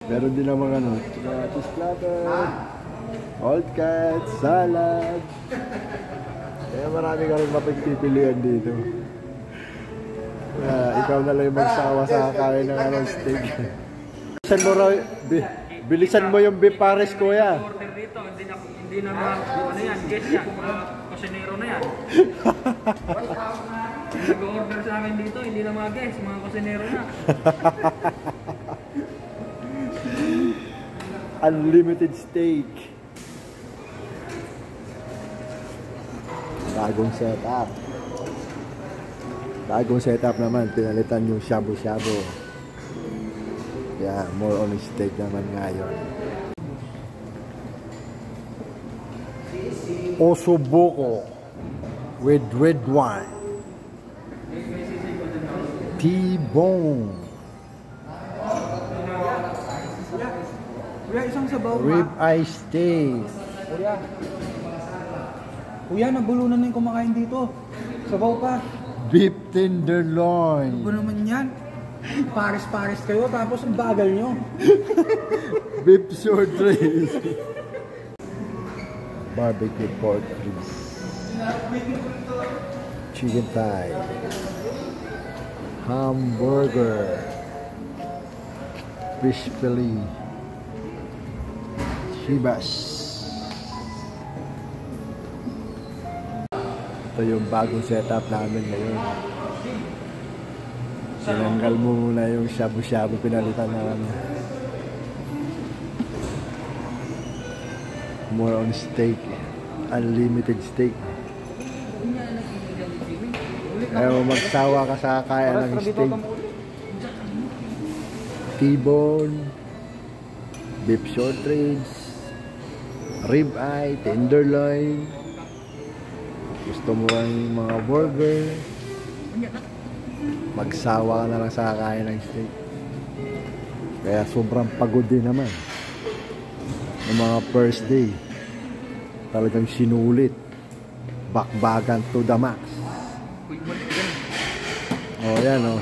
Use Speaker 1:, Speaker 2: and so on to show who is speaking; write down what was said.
Speaker 1: Meron din ang mga cheese platter, old cat, salad. Kaya marami ka rin mapagpipilian dito. Ikaw na lang yung magsawa sa kakain ng steak. Bilisan mo raw, bilisan mo yung beef pares, kuya.
Speaker 2: Order dito, hindi na ano yan, guest yan, kusinero na yan. Nag-order sa akin dito, hindi na mga guest, mga kusinero na.
Speaker 1: Unlimited steak. Bagong setup. Bagong setup naman, pinalitan yung shabu-shabu. Yeah, more on steak naman ngayon. Osobuco with red wine. T-bone.
Speaker 3: Kuya, isang sabaw.
Speaker 1: Rib eye steak.
Speaker 3: Kuya, nabulunan na yung kumakain dito. Sabaw pa.
Speaker 1: Beef tenderloin.
Speaker 3: Ano ba naman yan? Pares-pares kayo, tapos ang bagal nyo.
Speaker 1: Beef short ribs. Barbecue pork ribs. Chicken thigh. Hamburger. Fish fillet. Shibas. Ito yung bagong setup namin ngayon. Sinanggal mo muna yung shabu-shabu, pinalitan namin. More on steak. Unlimited steak. Ayaw magsawa ka sa kaya ng steak. T-bone, beef short ribs, rib eye, tenderloin. Gusto mo yung mga burger, magsawa ka na lang sa kakain ng steak. Kaya sobrang pagod din naman ng mga first day. Talagang sinulit, bakbagan to the max. Oh, yan oh.